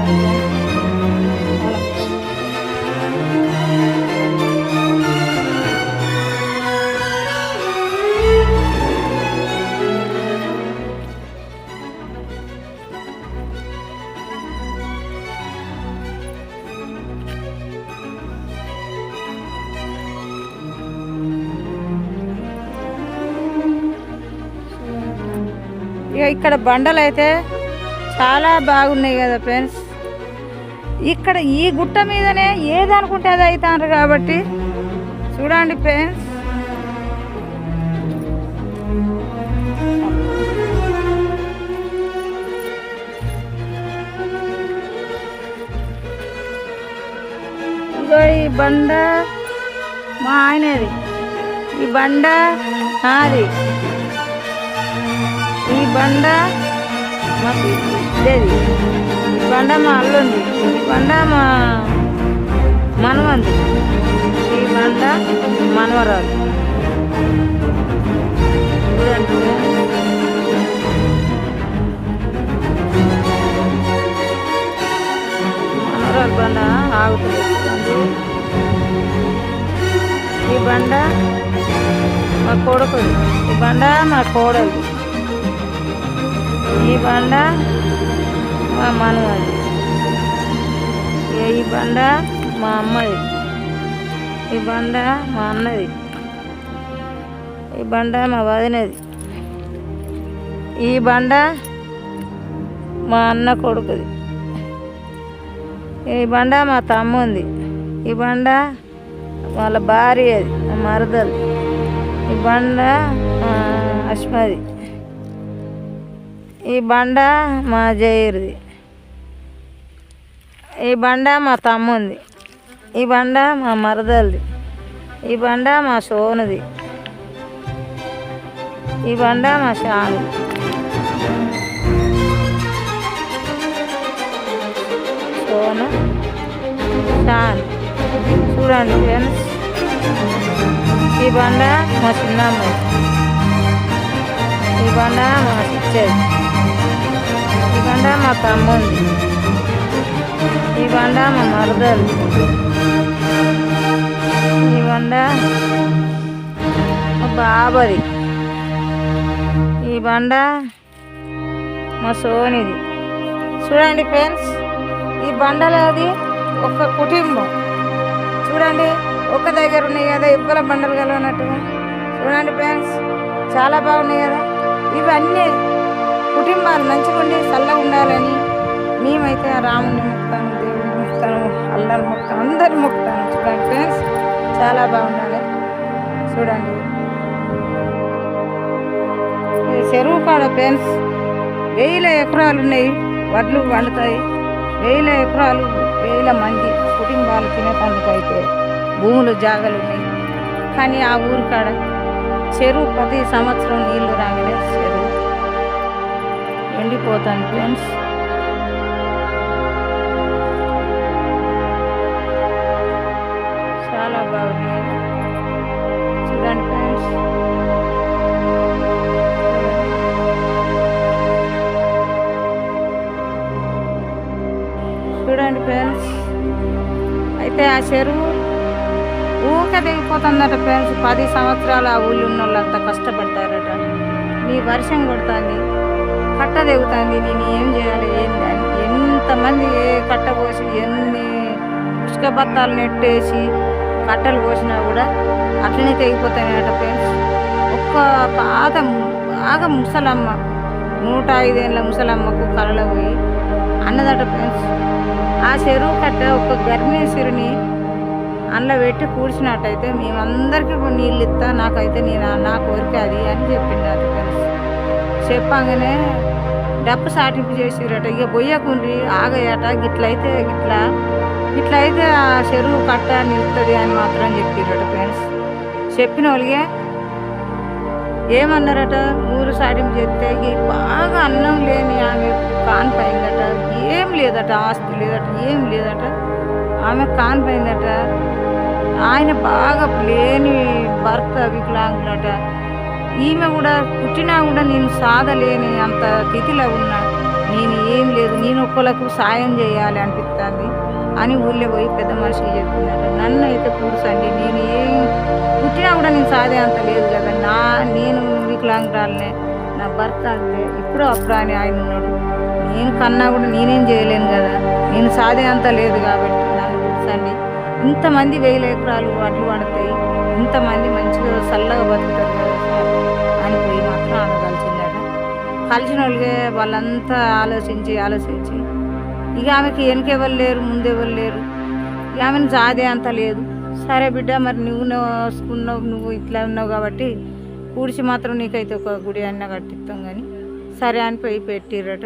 ఇక ఇక్కడ బండలు అయితే చాలా బాగున్నాయి కదా ఫ్రెండ్స్. ఇక్కడ ఈ గుట్ట మీదనే ఏదనుకుంటే అది అవుతారు కాబట్టి చూడండి ఫ్రెండ్స్. ఇగో ఈ బండ మా ఆయనది, ఈ బండ నాది, ఈ బండ మా ఇదేది, ఈ బండ మా అల్లుంది, ఈ బండ మా మనవంది, ఈ బండ మనవరాలు. మనవరాలు బండ ఆగుతుంది. ఈ బండ మా కొడుకుది, ఈ బండ మా కోడలు, ఈ బండ మా మనవది, ఈ బండ మా అమ్మది, ఈ బండ మా అన్నది, ఈ బండ మా వదినది, ఈ బండ మా అన్న కొడుకుది, ఈ బండ మా తమ్ముంది, ఈ బండ వాళ్ళ భార్య అది మా మరదలు, ఈ బండ మా అశ్మది, ఈ బండ మా జైరుది, ఈ బండ మా తమ్ముంది, ఈ బండ మా మరదలది, ఈ బండ మా సోనుది, ఈ బండ మా షాను. సోను షాన్ చూడండి ఫ్రెండ్స్. ఈ బండ మా చిన్నమ్మాయి, ఈ బండ మా సిస్టర్, ఈ బండ మా తమ్ముంది, ఈ బండ మా మరదలు, ఈ బండ మా బాబది, ఈ బండ మా సోనిది. చూడండి ఫ్రెండ్స్, ఈ బండలది ఒక కుటుంబం. చూడండి ఒక దగ్గర ఉన్నాయి కదా ఇవ్వల బండలు కలవనట్టుగా. చూడండి ఫ్రెండ్స్, చాలా బాగున్నాయి కదా. ఇవన్నీ కుటుంబాలు మంచిగా ఉండి చల్లగా ఉండాలని మేమైతే ఆ రాముని మొక్కుతాను, దేవుడిని మొక్కుతాను, అల్లాని మొక్కుతాను, అందరిని మొక్కుతాను. చూడండి ఫ్రెండ్స్, చాలా బాగుండాలి. చూడండి చెరువు కాడ ఫ్రెండ్స్ 1000 ఎకరాలు ఉన్నాయి, వడ్లు పండుతాయి. 1000 ఎకరాలు, 1000 మంది కుటుంబాలు తినేటందుకైతే భూములు జాగాలు ఉన్నాయి. కానీ ఆ ఊరు కాడ చెరువు ప్రతి సంవత్సరం నీళ్లు రాగానే చెరువు ఎండిపోతాను ఫ్రెండ్స్. చాలా బాగుంది. చూడండి ఫ్రెండ్స్, చూడండి ఫ్రెండ్స్. అయితే ఆ చెరువు ఊకే దిగిపోతుందట ఫ్రెండ్స్. 10 సంవత్సరాలు ఆ ఊళ్ళో ఉన్న వాళ్ళంతా కష్టపడతారట. నీ వర్షం కొడుతుంది, కట్ట దిగుతుంది, నేను ఏం చేయాలి ఏందని ఎంతమంది ఏ కట్ట పోసి ఎన్ని ఇసుక బత్తాలు నెట్టేసి కట్టలు పోసినా కూడా అట్లనే తెగిపోతాయట ఫ్రెండ్స్. ఒక్క పాత బాగా ముసలమ్మ 105 ఏళ్ళ ముసలమ్మకు కళలో పోయి అన్నదట ఫ్రెండ్స్, ఆ చెరువు కట్ట ఒక గర్భిణీశ్వరిని అందులో పెట్టి కూర్చున్నట్టయితే మేమందరికీ నీళ్ళు ఇస్తా, నాకైతే నా కోరిక అది అని చెప్పిండట ఫ్రెండ్స్. చెప్పంగానే డప్పు సాటింపు చేసిరట. ఇక బొయ్యకుండ్రి ఆగయట, ఇట్లయితే ఆ చెరువు కట్ట నిలుస్తుంది అని మాత్రం చెప్పిరట ఫ్రెండ్స్. చెప్పిన వాళ్ళకే ఏమన్నారట, ఊరు సాటింపు చేస్తే బాగా అన్నం లేని ఆమె కానిపోయిందట. ఏం లేదట, ఆస్తి లేదట, ఏం లేదట, ఆమె కానిపోయిందట. ఆయన బాగా లేని భర్త వికలాంగులట. ఈమె కూడా పుట్టినా కూడా నేను సాధలేని అంత స్థితిలో ఉన్నా. నేను ఏం లేదు, నేను ఒక్కళ్ళకు సాయం చేయాలి అనిపిస్తుంది అని ఊళ్ళో పోయి పెద్ద మనిషికి చెప్పిందట. నన్ను అయితే కూర్చోండి, నేను ఏం పుట్టినా కూడా నేను సాధే అంత లేదు కదా, నేను వికలాంగురాలనే, నా భర్త అంతే ఇప్పుడు అప్పుడు అని ఆయన ఉన్నాడు. నేను కన్నా కూడా నేనేం చేయలేను కదా, నేను సాధే అంత లేదు కాబట్టి నన్ను కూర్చోండి. ఇంతమంది 1000 ఎకరాలు వడ్లు పడతాయి, ఇంతమంది మంచిగా చల్లగా బతుకుతారు కదా సార్ అని పోయి మాత్రం ఆమె కలిసిందట. కలిసిన వాళ్ళకే వాళ్ళంతా ఆలోచించి ఇక ఆమెకి వెనకెవరు లేరు, ముందెవరు లేరు, ఇక ఆమెను సాధే అంత లేదు. సరే బిడ్డ, మరి నువ్వు నోసుకున్నావు, నువ్వు ఇట్లా ఉన్నావు కాబట్టి కూడిచి మాత్రం నీకైతే ఒక గుడి అన్న కట్టిస్తాం కానీ సరే అని పోయి పెట్టిరట.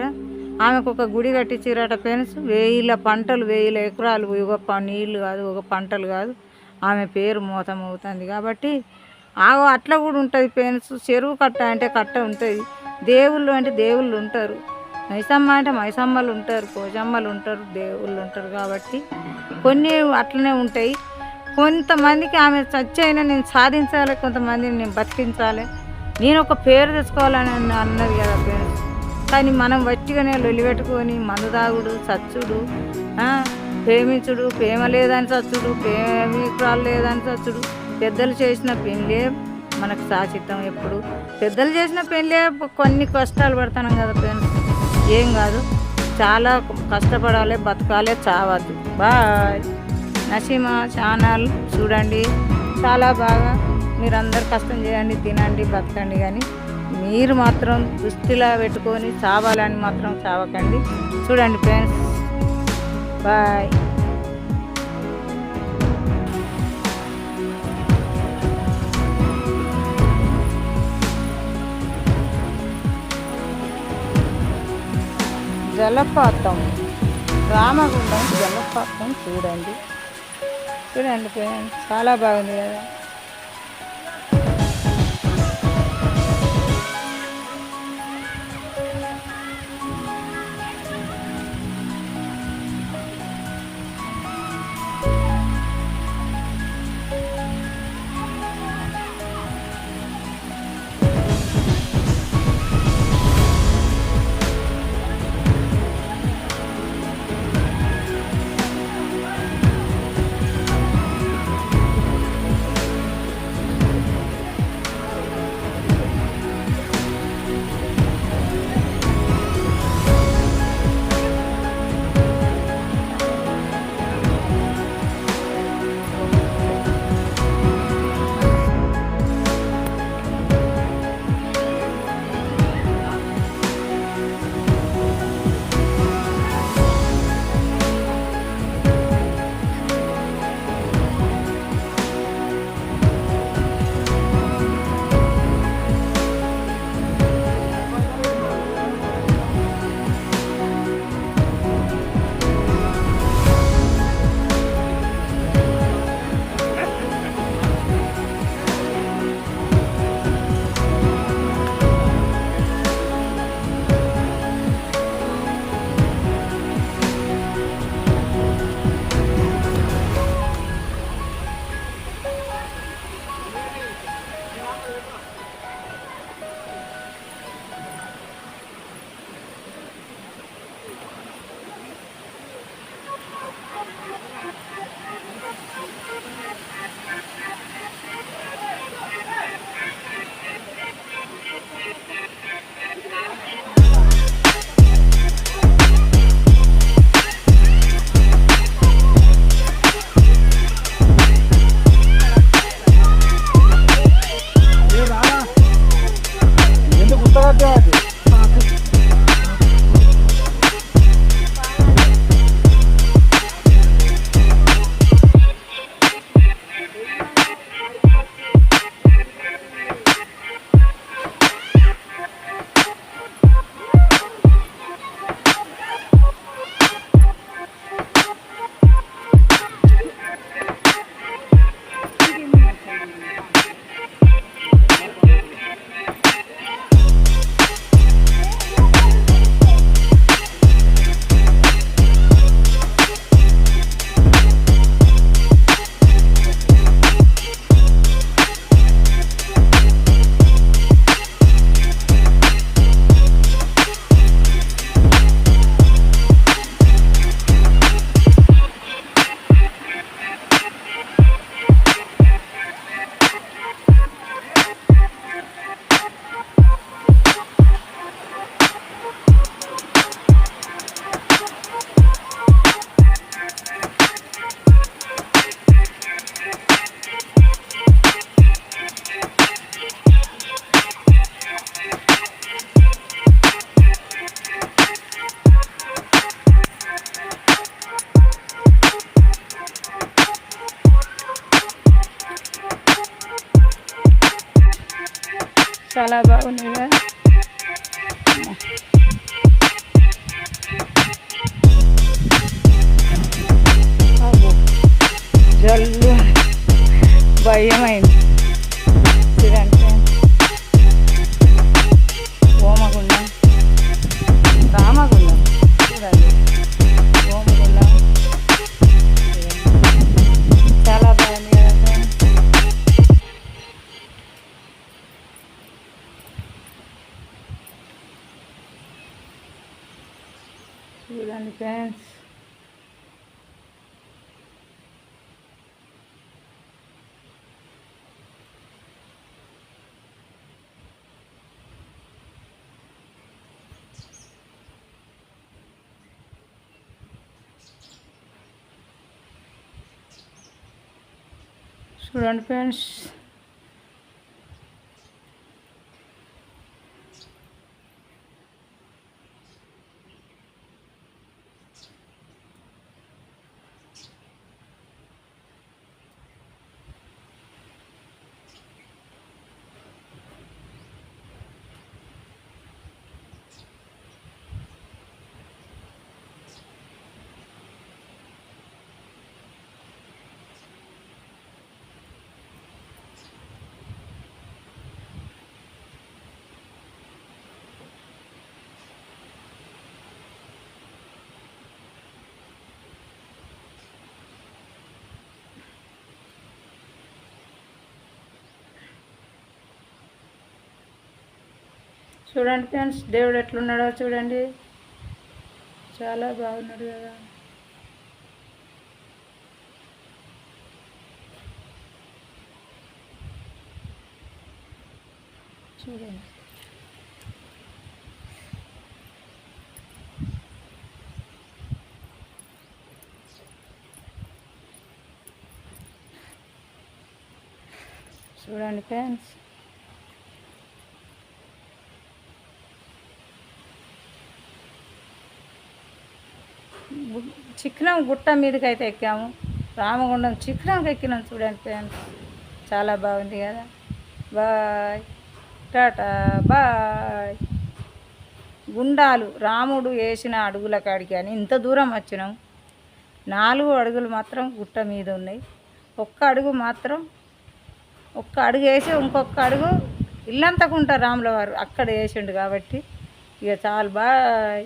ఆమెకు ఒక గుడి కట్టించిరట ఫ్రెండ్స్. 1000 పంటలు, 1000 ఎకరాలు, ఒక నీళ్ళు కాదు, ఒక పంటలు కాదు, ఆమె పేరు మోతం అవుతుంది కాబట్టి అట్లా కూడా ఉంటుంది ఫ్రెండ్స్. చెరువు కట్ట అంటే కట్ట ఉంటుంది, దేవుళ్ళు అంటే దేవుళ్ళు ఉంటారు, మైసమ్మ అంటే మైసమ్మలు ఉంటారు, పోచమ్మలు ఉంటారు, దేవుళ్ళు ఉంటారు కాబట్టి కొన్ని అట్లనే ఉంటాయి. కొంతమందికి ఆమె చచ్చైనా నేను సాధించాలి, కొంతమందిని నేను బతికించాలి, నేను ఒక పేరు తెచ్చుకోవాలని అన్నది కదా ఫ్రెండ్స్. కానీ మనం వట్టిగానే లొలిపెట్టుకొని మందు తాగుడు, చచ్చుడు, ప్రేమించుడు, ప్రేమ లేదని చచ్చుడు, ప్రేమికురాలు లేదని చచ్చుడు, పెద్దలు చేసిన పెళ్ళే మనకు శాశ్వతం. ఎప్పుడు పెద్దలు చేసిన పెళ్ళే కొన్ని కష్టాలు పడుతున్నాం కదా ఫ్రెండ్స్, ఏం కాదు, చాలా కష్టపడాలి, బతకాలి, చావద్దు. బాయ్. నసీమా ఛానల్ చూడండి, చాలా బాగా మీరందరూ కష్టం చేయండి, తినండి, బతకండి, కానీ మీరు మాత్రం దృష్టిలా పెట్టుకొని చావాలని మాత్రం చావకండి. చూడండి ఫ్రెండ్స్, బాయ్. జలపాతం, రామగుండం జలపాతం చూడండి ఫ్రెండ్స్, చాలా బాగుంది కదా. చాలా బాగుంది కదా. జల్లు భయమైంది. చూడండి ఓమగుండం, రామగుండం, చూడండి ఓమగుండం చాలా బాగుంది కదా ఫ్రెండ్స్. చూడండి ఫ్రెండ్స్, చూడండి ఫ్రెండ్స్. చూడండి ఫ్రెండ్స్, దేవుడు ఎట్లున్నాడో చూడండి, చాలా బాగున్నాడు కదా. చూడండి చూడండి ఫ్రెండ్స్. చిక్కినాం, గుట్ట మీదకి అయితే ఎక్కాము, రామగుండం చిక్కినాంకి ఎక్కినాం. చూడండి ఫ్రెండ్స్, చాలా బాగుంది కదా. Bye, tata bye. గుండాలు రాముడు వేసిన అడుగుల కాడికి అని ఇంత దూరం వచ్చినాం. 4 అడుగులు మాత్రం గుట్ట మీద ఉన్నాయి. ఒక్క అడుగు వేసి ఇంకొక అడుగు ఇల్లంతకుంటా రాముల వారు అక్కడ వేసిండు కాబట్టి ఇక చాలు. బాయ్.